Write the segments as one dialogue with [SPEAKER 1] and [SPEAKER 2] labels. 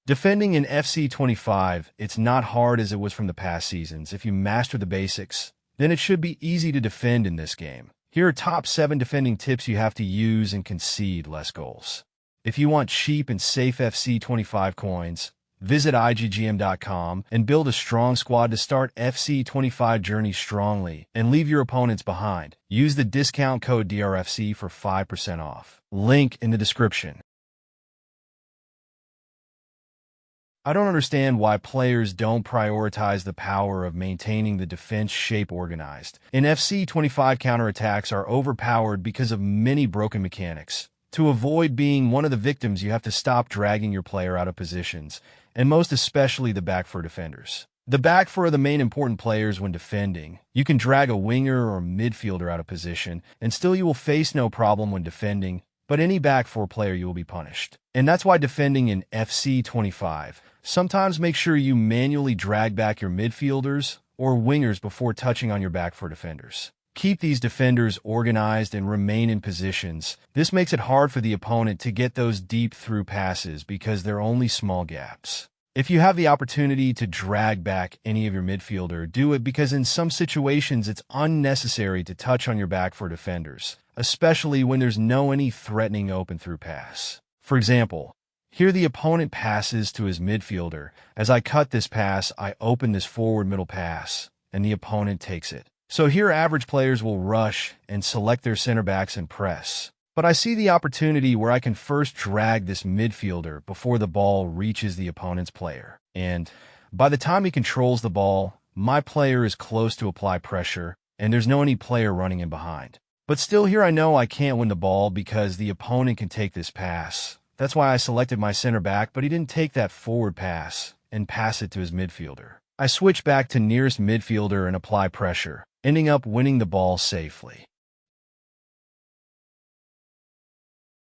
[SPEAKER 1] Defending in FC25, it's not hard as it was from the past seasons. If you master the basics, then it should be easy to defend in this game. Here are top 7 defending tips you have to use and concede less goals. If you want cheap and safe FC25 coins, visit IGGM.com and build a strong squad to start FC25 journey strongly and leave your opponents behind. Use the discount code DRFC for 5% off. Link in the description. I don't understand why players don't prioritize the power of maintaining the defense shape organized. In FC25, counterattacks are overpowered because of many broken mechanics. To avoid being one of the victims, you have to stop dragging your player out of positions, and most especially the back four defenders. The back four are the main important players when defending. You can drag a winger or midfielder out of position, and still you will face no problem when defending, but any back four player you will be punished. And that's why defending in FC25, sometimes make sure you manually drag back your midfielders or wingers before touching on your back four defenders. Keep these defenders organized and remain in positions. This makes it hard for the opponent to get those deep through passes because they're only small gaps. If you have the opportunity to drag back any of your midfielder, do it, because in some situations it's unnecessary to touch on your back four defenders, especially when there's no any threatening open through pass. For example, here the opponent passes to his midfielder. As I cut this pass, I open this forward middle pass, and the opponent takes it. So here average players will rush and select their center backs and press. But I see the opportunity where I can first drag this midfielder before the ball reaches the opponent's player. And by the time he controls the ball, my player is close to apply pressure, and there's no any player running in behind. But still, here I know I can't win the ball because the opponent can take this pass. That's why I selected my center back, but he didn't take that forward pass and pass it to his midfielder. I switch back to nearest midfielder and apply pressure, ending up winning the ball safely.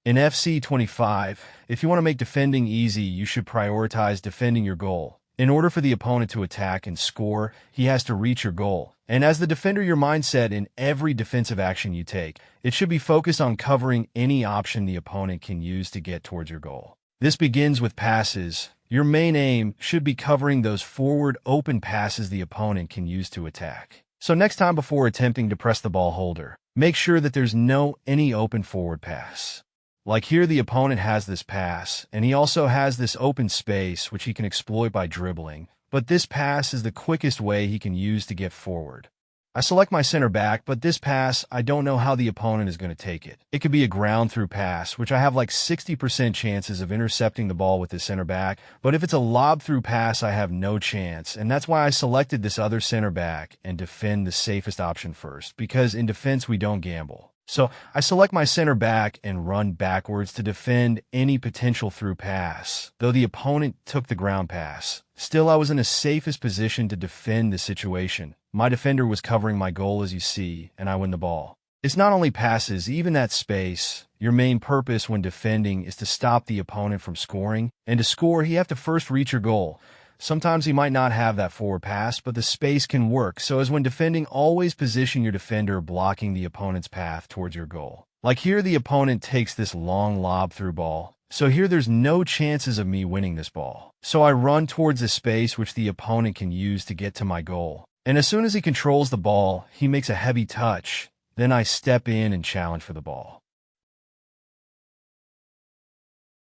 [SPEAKER 1] In FC25, if you want to make defending easy, you should prioritize defending your goal. In order for the opponent to attack and score, he has to reach your goal. And as the defender, your mindset in every defensive action you take, it should be focused on covering any option the opponent can use to get towards your goal. This begins with passes. Your main aim should be covering those forward open passes the opponent can use to attack. So next time before attempting to press the ball holder, make sure that there's no any open forward pass. Like here, the opponent has this pass, and he also has this open space which he can exploit by dribbling, but this pass is the quickest way he can use to get forward. I select my center back, but this pass, I don't know how the opponent is going to take it. It could be a ground through pass, which I have like 60% chances of intercepting the ball with this center back, but if it's a lob through pass, I have no chance, and that's why I selected this other center back and defend the safest option first, because in defense we don't gamble. So I select my center back and run backwards to defend any potential through pass. Though the opponent took the ground pass, still I was in the safest position to defend the situation. My defender was covering my goal, as you see, and I win the ball. It's not only passes, even that space. Your main purpose when defending is to stop the opponent from scoring, and to score, you have to first reach your goal. Sometimes he might not have that forward pass, but the space can work. So as when defending, always position your defender blocking the opponent's path towards your goal. Like here, the opponent takes this long lob through ball. So here there's no chances of me winning this ball. So I run towards the space which the opponent can use to get to my goal. And as soon as he controls the ball, he makes a heavy touch. Then I step in and challenge for the ball.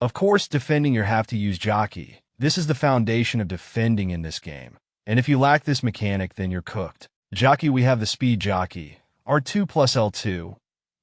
[SPEAKER 1] Of course, defending you have to use Jockey. This is the foundation of defending in this game. And if you lack this mechanic, then you're cooked. Jockey, we have the speed Jockey, R2 plus L2,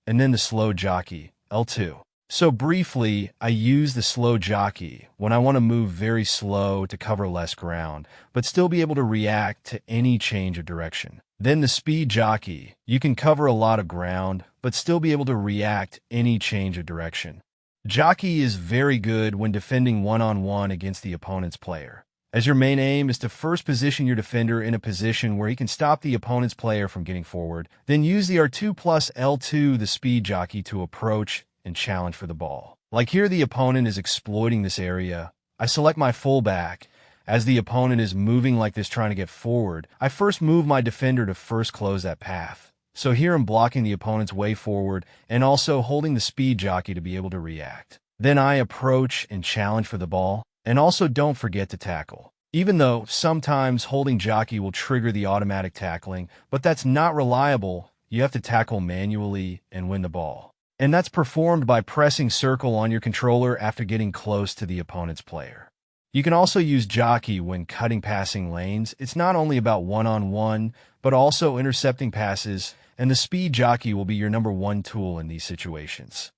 [SPEAKER 1] and then the slow Jockey, L2. So briefly, I use the slow Jockey when I want to move very slow to cover less ground, but still be able to react to any change of direction. Then the speed Jockey, you can cover a lot of ground, but still be able to react any change of direction. Jockey is very good when defending one-on-one against the opponent's player, as your main aim is to first position your defender in a position where he can stop the opponent's player from getting forward, then use the R2 plus L2, the speed Jockey, to approach and challenge for the ball. Like here, the opponent is exploiting this area. I select my fullback. As the opponent is moving like this trying to get forward, I first move my defender to first close that path. So here I'm blocking the opponent's way forward and also holding the speed Jockey to be able to react. Then I approach and challenge for the ball. And also don't forget to tackle. Even though sometimes holding jockey will trigger the automatic tackling, but that's not reliable, you have to tackle manually and win the ball. And that's performed by pressing circle on your controller after getting close to the opponent's player. You can also use jockey when cutting passing lanes. It's not only about one-on-one, but also intercepting passes, and the speed jockey will be your number one tool in these situations.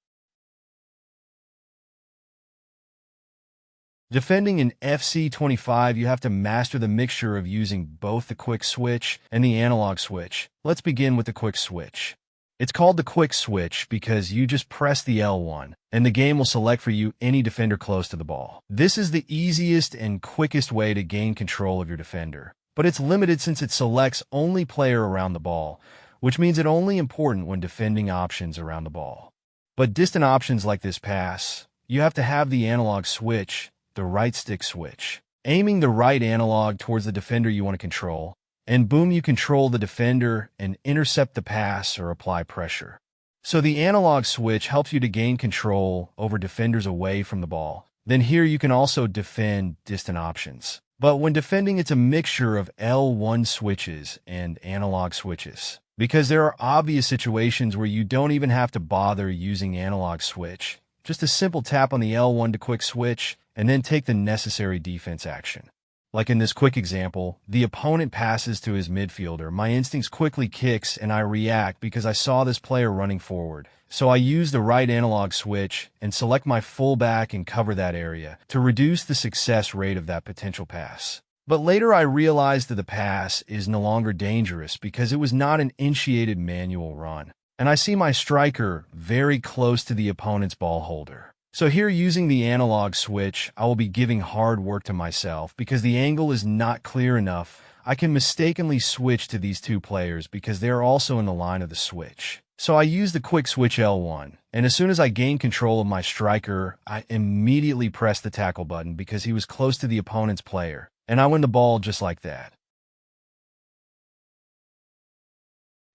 [SPEAKER 1] Defending in FC25, you have to master the mixture of using both the quick switch and the analog switch. Let's begin with the quick switch. It's called the quick switch because you just press the L1, and the game will select for you any defender close to the ball. This is the easiest and quickest way to gain control of your defender, but it's limited since it selects only player around the ball, which means it's only important when defending options around the ball. But distant options like this pass, you have to have the analog switch, the right stick switch, aiming the right analog towards the defender you want to control, and boom, you control the defender and intercept the pass or apply pressure. So the analog switch helps you to gain control over defenders away from the ball. Then here you can also defend distant options. But when defending, it's a mixture of L1 switches and analog switches, because there are obvious situations where you don't even have to bother using analog switch. Just a simple tap on the L1 to quick switch, and then take the necessary defense action. Like in this quick example, the opponent passes to his midfielder. My instincts quickly kicks and I react because I saw this player running forward. So I use the right analog switch and select my fullback and cover that area to reduce the success rate of that potential pass. But later I realized that the pass is no longer dangerous because it was not an initiated manual run. And I see my striker very close to the opponent's ball holder. So here, using the analog switch, I will be giving hard work to myself because the angle is not clear enough. I can mistakenly switch to these two players because they are also in the line of the switch. So I use the quick switch L1, and as soon as I gain control of my striker, I immediately press the tackle button because he was close to the opponent's player, and I win the ball just like that.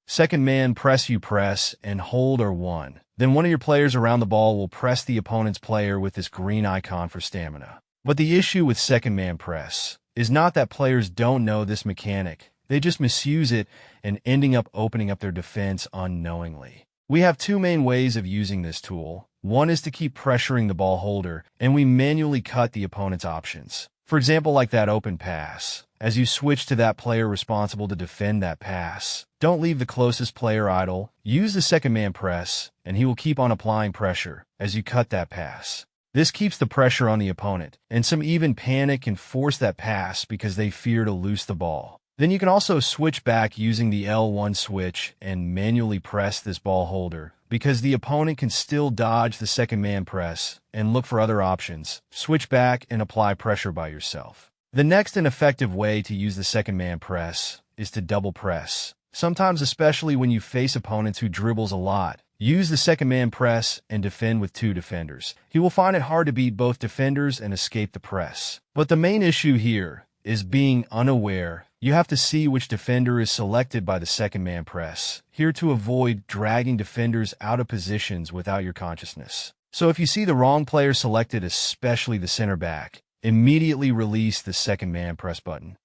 [SPEAKER 1] Second man press, you press and hold R1. Then one of your players around the ball will press the opponent's player with this green icon for stamina. But the issue with second man press is not that players don't know this mechanic. They just misuse it and ending up opening up their defense unknowingly. We have two main ways of using this tool. One is to keep pressuring the ball holder, and we manually cut the opponent's options. For example, like that open pass. As you switch to that player responsible to defend that pass, don't leave the closest player idle. Use the second man press, and he will keep on applying pressure as you cut that pass. This keeps the pressure on the opponent, and some even panic and force that pass because they fear to lose the ball. Then you can also switch back using the L1 switch and manually press this ball holder, because the opponent can still dodge the second man press and look for other options. Switch back and apply pressure by yourself. The next and effective way to use the second man press is to double press. Sometimes, especially when you face opponents who dribbles a lot, use the second man press and defend with two defenders. He will find it hard to beat both defenders and escape the press. But the main issue here is being unaware. You have to see which defender is selected by the second man press, here to avoid dragging defenders out of positions without your consciousness. So if you see the wrong player selected, especially the center back, immediately release the second man press button.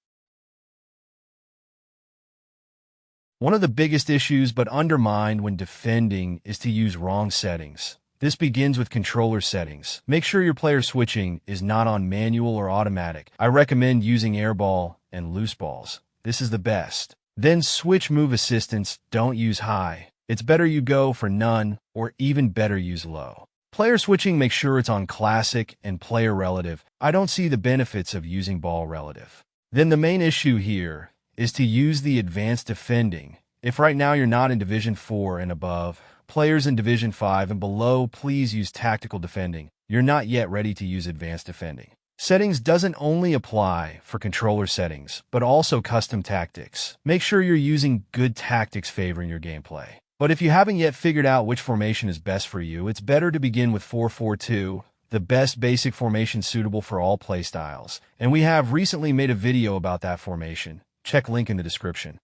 [SPEAKER 1] One of the biggest issues but undermined when defending is to use wrong settings. This begins with controller settings. Make sure your player switching is not on manual or automatic. I recommend using airball and loose balls. This is the best. Then switch move assistance. Don't use high. It's better you go for none, or even better use low. Player switching, make sure it's on classic and player relative. I don't see the benefits of using ball relative. Then the main issue here is to use the advanced defending. If right now you're not in Division 4 and above, players in Division 5 and below, please use tactical defending. You're not yet ready to use advanced defending. Settings doesn't only apply for controller settings, but also custom tactics. Make sure you're using good tactics favoring your gameplay. But if you haven't yet figured out which formation is best for you, it's better to begin with 4-4-2, the best basic formation suitable for all playstyles. And we have recently made a video about that formation. Check link in the description.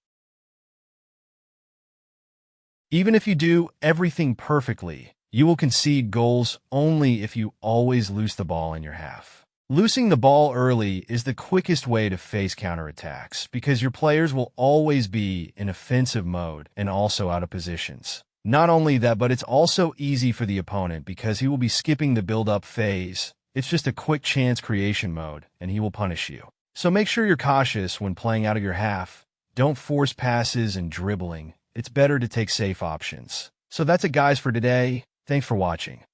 [SPEAKER 1] Even if you do everything perfectly, you will concede goals only if you always lose the ball in your half. Losing the ball early is the quickest way to face counterattacks because your players will always be in offensive mode and also out of positions. Not only that, but it's also easy for the opponent because he will be skipping the build-up phase. It's just a quick chance creation mode, and he will punish you. So make sure you're cautious when playing out of your half. Don't force passes and dribbling. It's better to take safe options. So that's it, guys, for today. Thanks for watching.